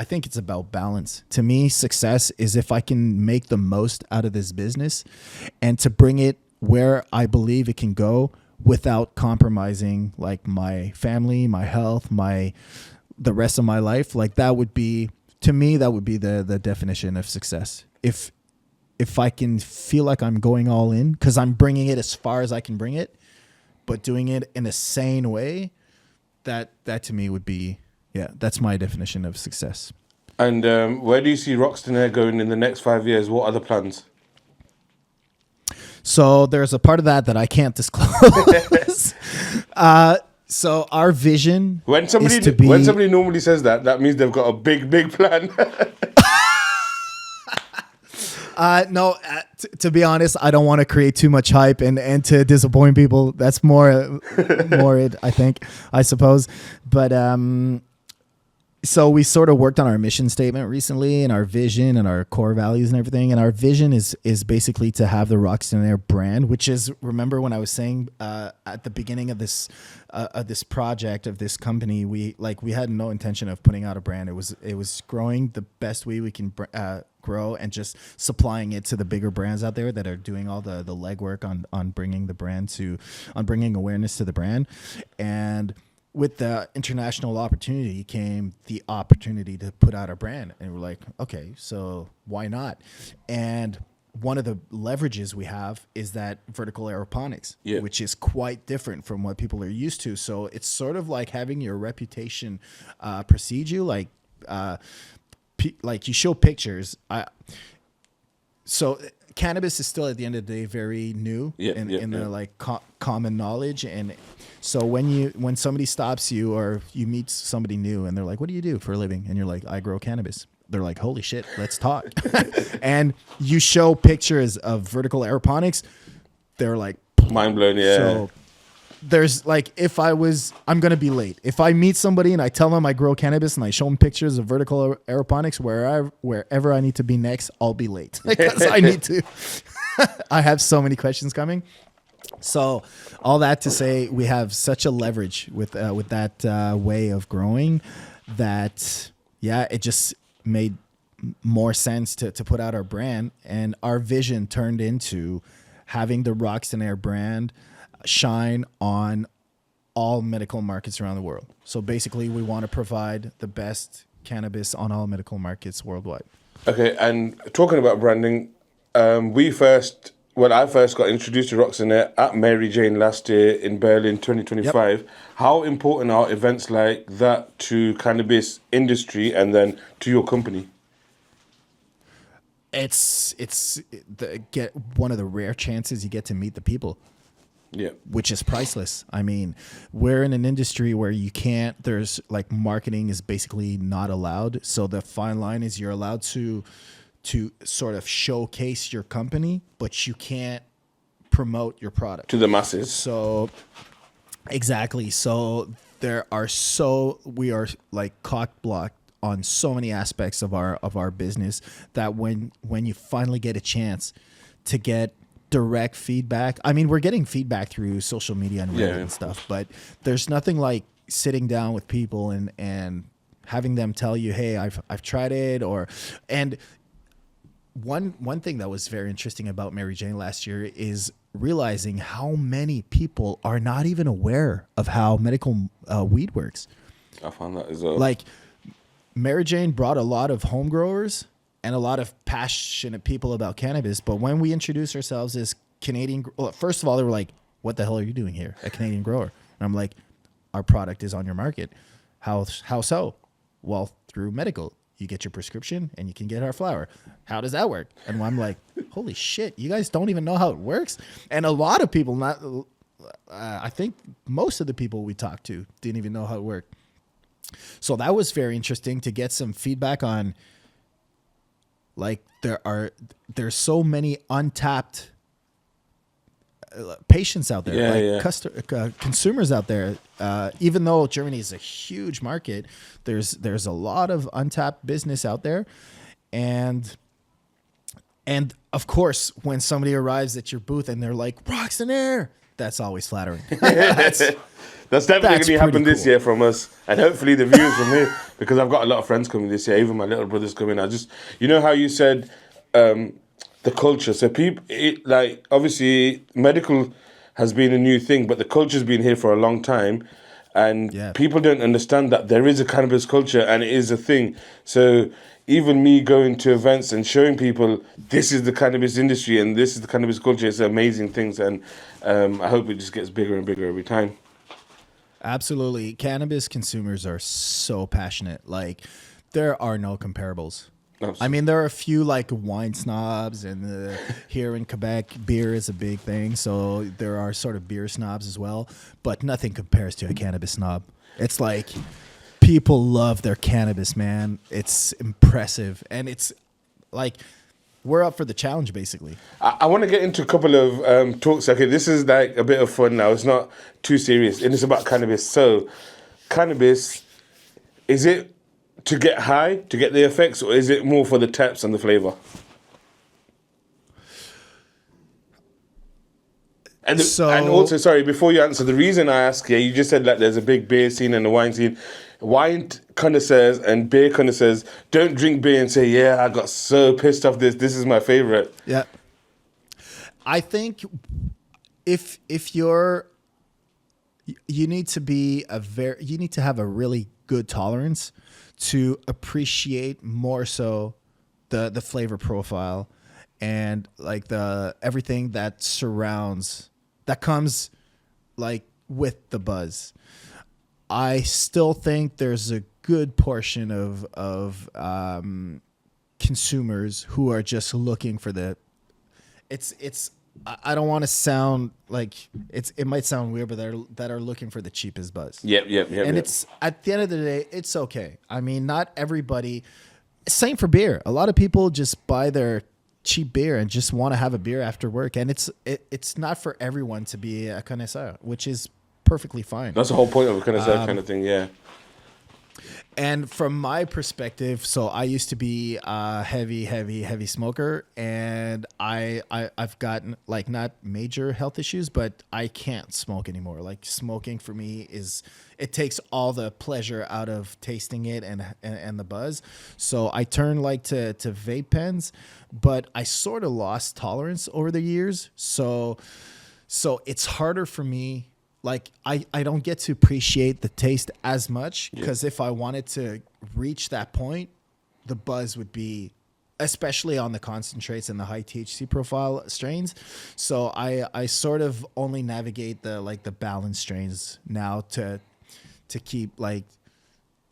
I think it's about balance. To me, success is if I can make the most out of this business and to bring it where I believe it can go without compromising like my family, my health, the rest of my life. Like that would be, to me, that would be the definition of success. If I can feel like I'm going all in because I'm bringing it as far as I can bring it, but doing it in a sane way, that to me would be, that's my definition of success. And where do you see Roxton Air going in the next 5 years? What are the plans? So there's a part of that I can't disclose. So our vision when somebody normally says that means they've got a big plan. No, to be honest, I don't want to create too much hype and to disappoint people. That's more it, I suppose. But so we sort of worked on our mission statement recently and our vision and our core values and everything. And our vision is basically to have the Roxton Air brand, which is, remember when I was saying at the beginning of this project of this company, we had no intention of putting out a brand. It was growing the best way we can grow and just supplying it to the bigger brands out there that are doing all the legwork on bringing the brand on bringing awareness to the brand. And with the international opportunity came the opportunity to put out our brand, and we're like, okay, so why not? And one of the leverages we have is that vertical aeroponics, which is quite different from what people are used to. So it's sort of like having your reputation precede you, like you show pictures. So cannabis is still at the end of the day very new in the common knowledge, and so when somebody stops you or you meet somebody new and they're like, what do you do for a living? And you're like, I grow cannabis. They're like, holy shit, let's talk. And you show pictures of vertical aeroponics, they're like mind blown. So there's like, I'm going to be late. If I meet somebody and I tell them I grow cannabis and I show them pictures of vertical aeroponics, wherever I need to be next, I'll be late because I need to. I have so many questions coming. So all that to say, we have such a leverage with that way of growing that, it just made more sense to put out our brand, and our vision turned into having the Roxton Air brand shine on all medical markets around the world. So basically, we want to provide the best cannabis on all medical markets worldwide. Okay, and talking about branding, I first got introduced to Roxton Air at Mary Jane last year in Berlin, 2025. Yep. How important are events like that to cannabis industry and then to your company? It's one of the rare chances you get to meet the people. Yeah. Which is priceless. I mean, we're in an industry where there's like marketing is basically not allowed. So the fine line is you're allowed to sort of showcase your company, but you can't promote your product to the masses. So exactly. So we are like cock blocked on so many aspects of our business that when you finally get a chance to get direct feedback. I mean, we're getting feedback through social media and Reddit and stuff, but there's nothing like sitting down with people and having them tell you, "Hey, I've tried it," and one thing that was very interesting about Mary Jane last year is realizing how many people are not even aware of how medical weed works. I found that as well. Like Mary Jane brought a lot of home growers and a lot of passionate people about cannabis. But when we introduced ourselves as Canadian, well, first of all, they were like, "What the hell are you doing here, a Canadian grower?" And I'm like, "Our product is on your market." How so? Well, through medical. You get your prescription and you can get our flower. How does that work? And I'm like, holy shit, you guys don't even know how it works? And a lot of people, I think most of the people we talked to didn't even know how it worked. So that was very interesting to get some feedback on. Like there's so many untapped patients out there, consumers out there. Even though Germany is a huge market, there's a lot of untapped business out there, and of course, when somebody arrives at your booth and they're like Roxton Air, that's always flattering. That's definitely going to happen this year from us, and hopefully the viewers from here, because I've got a lot of friends coming this year. Even my little brother's coming. How you said the culture. So obviously medical has been a new thing, but the culture's been here for a long time, and people don't understand that there is a cannabis culture and it is a thing. So even me going to events and showing people this is the cannabis industry and this is the cannabis culture, it's amazing things, and I hope it just gets bigger and bigger every time. Absolutely. Cannabis consumers are so passionate. Like, there are no comparables. Absolutely. I mean, there are a few like wine snobs, and here in Quebec, beer is a big thing. So there are sort of beer snobs as well, but nothing compares to a cannabis snob. It's like people love their cannabis, man. It's impressive. And it's like, we're up for the challenge, basically. I want to get into a couple of talks. Okay, this is like a bit of fun now. It's not too serious. And it's about cannabis. So, cannabis, is it to get high, to get the effects, or is it more for the taps and the flavor? And also, sorry, before you answer, the reason I ask, you just said like there's a big beer scene and a wine scene. Wine connoisseurs and beer connoisseurs don't drink beer and say, "Yeah, I got so pissed off this. This is my favorite." Yeah, I think if you need to have a really good tolerance to appreciate more so the flavor profile and like everything that comes like with the buzz. I still think there's a good portion of consumers who are just looking for I don't want to sound like it might sound weird, but that are looking for the cheapest buzz. Yep. And it's at the end of the day, it's okay. I mean, not everybody. Same for beer. A lot of people just buy their cheap beer and just want to have a beer after work, and it's not for everyone to be a connoisseur, which is perfectly fine. That's the whole point of a connoisseur kind of thing, yeah. And from my perspective, so I used to be a heavy smoker, and I've gotten like not major health issues, but I can't smoke anymore. Like, smoking for me it takes all the pleasure out of tasting it and the buzz. So I turned like to vape pens, but I sort of lost tolerance over the years. So it's harder for me. like I don't get to appreciate the taste as much, because if I wanted to reach that point, the buzz would be, especially on the concentrates and the high THC profile strains. So I sort of only navigate the balanced strains now to keep like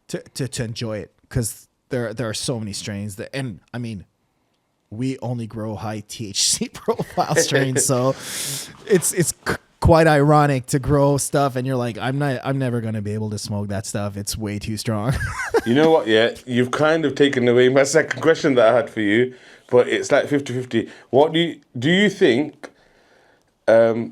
to enjoy it, because there are so many strains that, and I mean, we only grow high THC profile strains, so it's quite ironic to grow stuff and you're like, I'm never going to be able to smoke that stuff. It's way too strong. You know what? Yeah, you've kind of taken away my second question that I had for you, but it's like 50-50. What do you think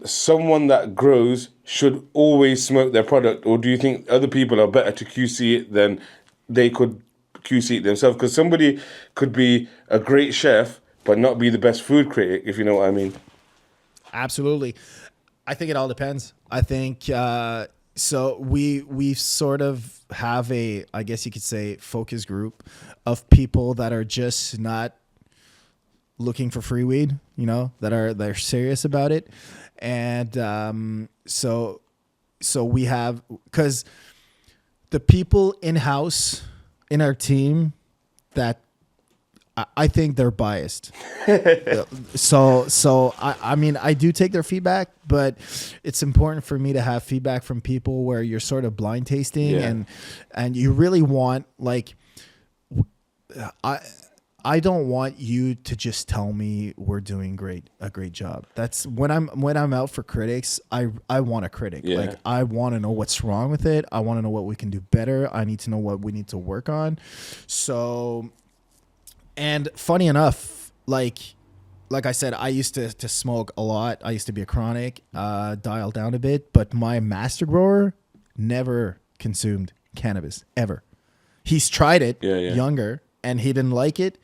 someone that grows should always smoke their product, or do you think other people are better to QC it than they could QC it themselves? Because somebody could be a great chef but not be the best food critic, if you know what I mean. Absolutely. I think it all depends. I think so we sort of have a, I guess you could say, focus group of people that are just not looking for free weed, you know, they're serious about it. And so we have, because the people in-house in our team that I think they're biased. So I mean, I do take their feedback, but it's important for me to have feedback from people where you're sort of blind tasting and you really want, like, I don't want you to just tell me we're doing a great job. That's when I'm out for critics, I want a critic. Yeah. Like, I want to know what's wrong with it. I want to know what we can do better. I need to know what we need to work on. So, and funny enough, like I said, I used to smoke a lot. I used to be a chronic, dial down a bit, but my master grower never consumed cannabis ever. He's tried it younger and he didn't like it,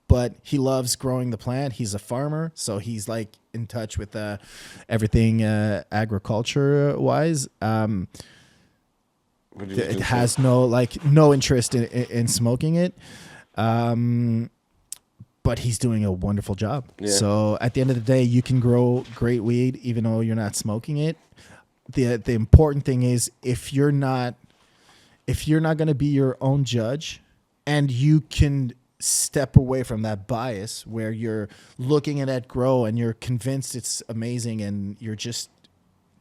but he loves growing the plant. He's a farmer, so he's like in touch with everything agriculture wise. It has no interest in smoking it. But he's doing a wonderful job. Yeah. So at the end of the day, you can grow great weed even though you're not smoking it. The important thing is, if you're not going to be your own judge, and you can step away from that bias where you're looking at that grow and you're convinced it's amazing and you're just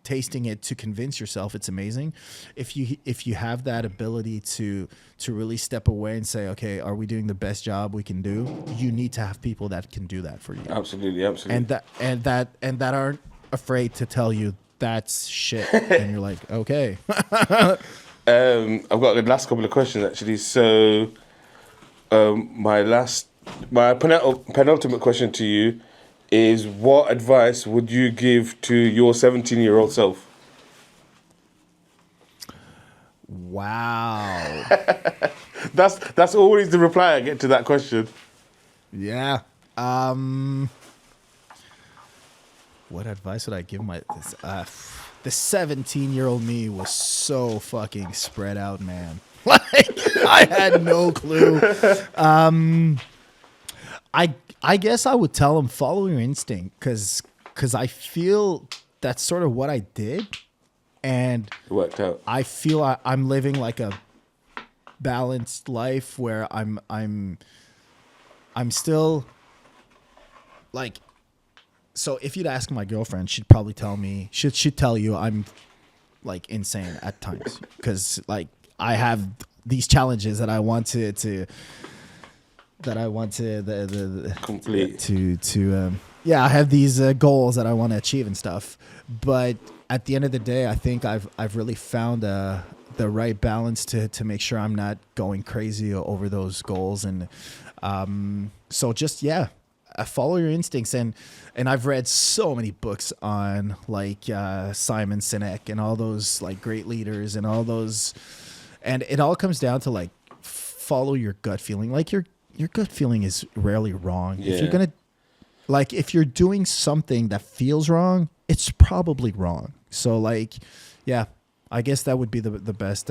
tasting it to convince yourself it's amazing. If you have that ability to really step away and say, okay, are we doing the best job we can do? You need to have people that can do that for you. Absolutely. And that aren't afraid to tell you that's shit. And you're like, okay. I've got the last couple of questions actually. So, my penultimate question to you is, what advice would you give to your 17-year-old self? Wow. That's always the reply I get to that question. Yeah. What advice would I give the 17-year-old me was so fucking spread out, man. Like, I had no clue. I guess I would tell him, follow your instinct, because I feel that's sort of what I did, and it worked out. I feel I'm living like a balanced life where I'm still like. So if you'd ask my girlfriend, she'd probably tell me she'd tell you I'm like insane at times, because like I have these challenges that I want to complete. I have these goals that I want to achieve and stuff. But at the end of the day, I think I've really found the right balance to make sure I'm not going crazy over those goals. And so just follow your instincts. And I've read so many books on like Simon Sinek and all those like great leaders and all those, and it all comes down to like follow your gut feeling. Like your gut feeling is rarely wrong. Yeah. If you're gonna, like, if you're doing something that feels wrong, it's probably wrong. So like, yeah, I guess that would be the best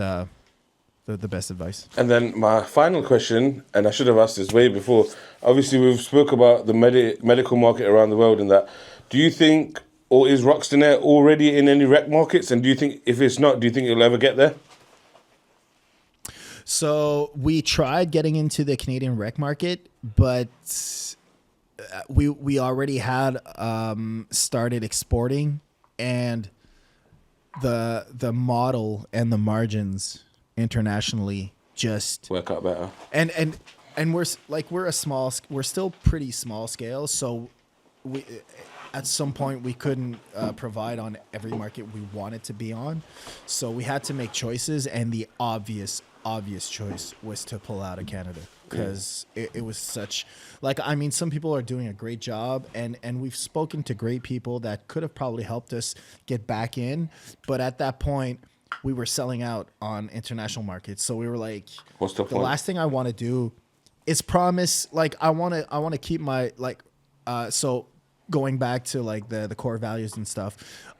the best advice. And then my final question, and I should have asked this way before. Obviously, we've spoke about the medical market around the world and that. Do you think or is Roxton Air already in any rec markets? And do you think, if it's not, do you think it'll ever get there? So we tried getting into the Canadian rec market, but we already had started exporting, and the model and the margins internationally just Work out better. And we're still pretty small scale, so we at some point we couldn't provide on every market we wanted to be on, so we had to make choices, and the obvious choice was to pull out of Canada, because it was such, like, I mean, some people are doing a great job, and we've spoken to great people that could have probably helped us get back in, but at that point we were selling out on international markets, so we were like, what's the point? last thing I want to do is promise, like, I want to keep my, like, so going back to like the core values and stuff,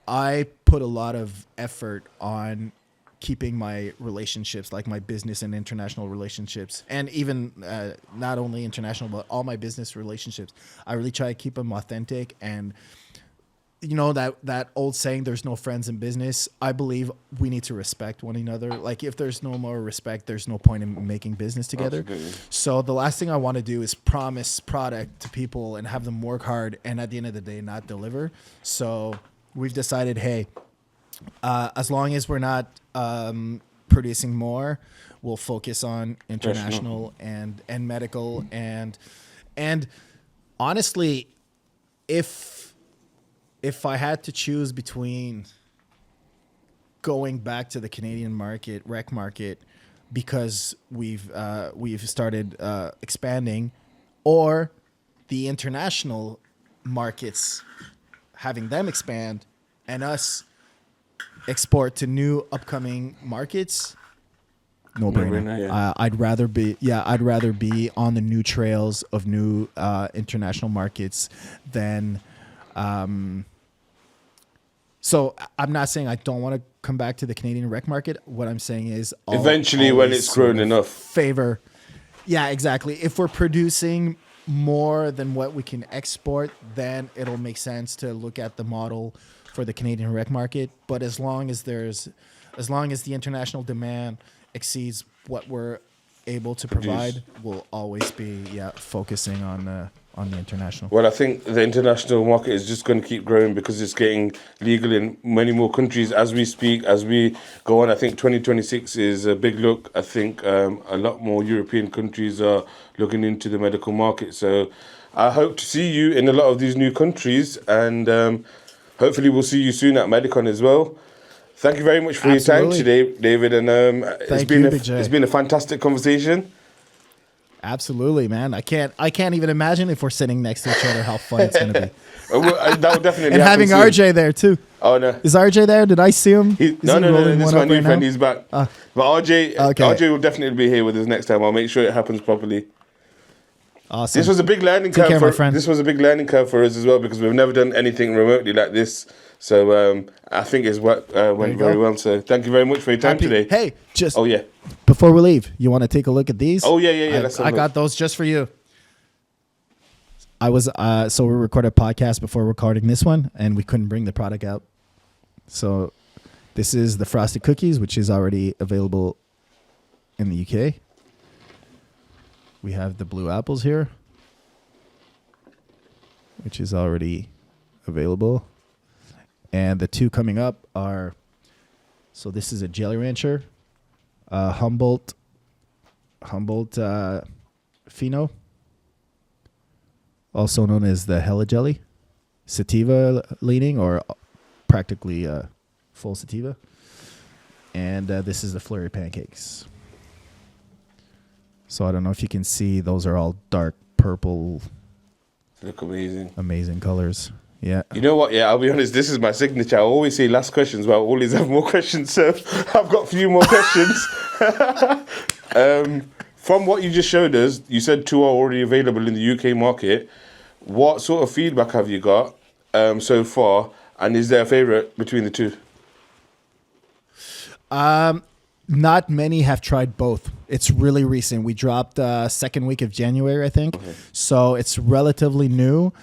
I put a lot of effort on keeping my relationships, like my business and international relationships, and even not only international, but all my business relationships. I really try to keep them authentic. And you know, that old saying, there's no friends in business. I believe we need to respect one another. Like, if there's no more respect, there's no point in making business together. Absolutely. So the last thing I want to do is promise product to people and have them work hard, and at the end of the day not deliver. So we've decided, hey, as long as we're not producing more, we'll focus on international and medical, and honestly, if I had to choose between going back to the Canadian market, rec market, because we've started expanding, or the international markets, having them expand and us export to new upcoming markets, no brainer. Yeah. I'd rather be on the new trails of new international markets than. So I'm not saying I don't want to come back to the Canadian rec market. What I'm saying is, eventually, when it's grown enough, favor. Yeah, exactly. If we're producing more than what we can export, then it'll make sense to look at the model for the Canadian rec market. But as long as the international demand exceeds what we're able to provide, we'll always be focusing on the international. Well, I think the international market is just going to keep growing because it's getting legal in many more countries as we speak, as we go on. I think 2026 is a big look. I think a lot more European countries are looking into the medical market. So I hope to see you in a lot of these new countries, and hopefully we'll see you soon at Medicon as well. Thank you very much for your time today, David, and it's been a fantastic conversation. Absolutely, man. I can't even imagine if we're sitting next to each other how fun it's gonna be. That would definitely and having soon. RJ there too. Oh no, is RJ there? Did I see him? No. This is my new friend. He's back. But RJ will definitely be here with us next time. I'll make sure it happens properly. Awesome. This was a big learning curve. This was a big learning curve for us as well, because we've never done anything remotely like this. So I think it's went very well. So thank you very much for your time today. Hey, before we leave, you want to take a look at these? Oh yeah. I got those just for you. I was so we recorded a podcast before recording this one, and we couldn't bring the product out. So this is the frosted cookies, which is already available in the UK. We have the blue apples here, which is already available. And the two coming up are, so this is a Jelly Rancher, Humboldt Fino, also known as the Hella Jelly, sativa leaning, or practically full sativa. And this is the Flurry Pancakes. So I don't know if you can see, those are all dark purple. Look amazing. Amazing colors. Yeah. You know what? Yeah, I'll be honest. This is my signature. I always say last questions, but I always have more questions. So I've got a few more questions. From what you just showed us, you said two are already available in the UK market. What sort of feedback have you got so far? And is there a favorite between the two? Not many have tried both. It's really recent. We dropped second week of January, I think. Okay. So it's relatively new.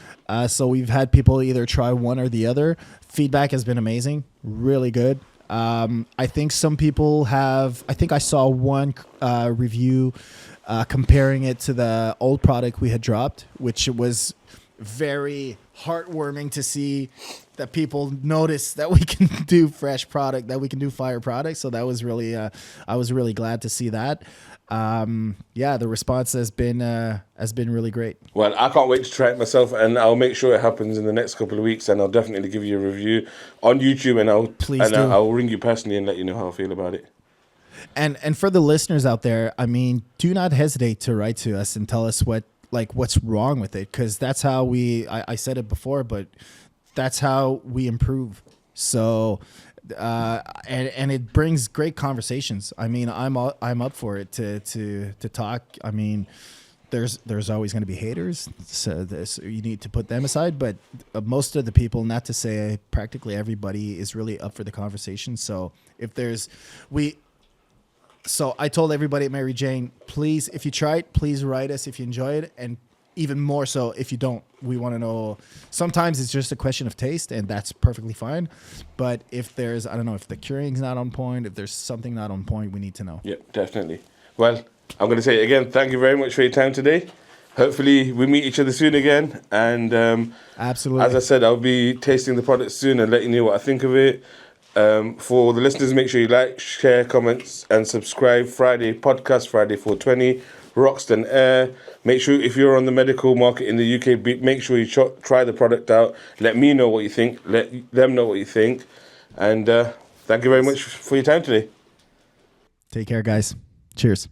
So we've had people either try one or the other. Feedback has been amazing, really good. I think some people have. I think I saw one review comparing it to the old product we had dropped, which was very heartwarming to see that people notice that we can do fresh product, that we can do fire product. So that was really, I was really glad to see that. The response has been really great. Well, I can't wait to try it myself, and I'll make sure it happens in the next couple of weeks, and I'll definitely give you a review on YouTube, and I'll ring you personally and let you know how I feel about it. And for the listeners out there, I mean, do not hesitate to write to us and tell us what's wrong with it, because that's how I said it before, but that's how we improve. So, and it brings great conversations. I mean, I'm up for it to talk. I mean, there's always going to be haters, so you need to put them aside. But most of the people, not to say practically everybody, is really up for the conversation. So So I told everybody at Mary Jane, please, if you try it, please write us if you enjoy it, and even more so if you don't. We want to know. Sometimes it's just a question of taste, and that's perfectly fine. But if there's, I don't know, if the curing's not on point, if there's something not on point, we need to know. Yeah, definitely. Well, I'm going to say it again. Thank you very much for your time today. Hopefully we meet each other soon again. And absolutely, as I said, I'll be tasting the product soon and letting you know what I think of it. For the listeners, make sure you like, share, comments, and subscribe. Fryday podcast, Fryday 420, Roxton Air. Make sure if you're on the medical market in the UK, make sure you try the product out. Let me know what you think. Let them know what you think. And thank you very much for your time today. Take care, guys. Cheers.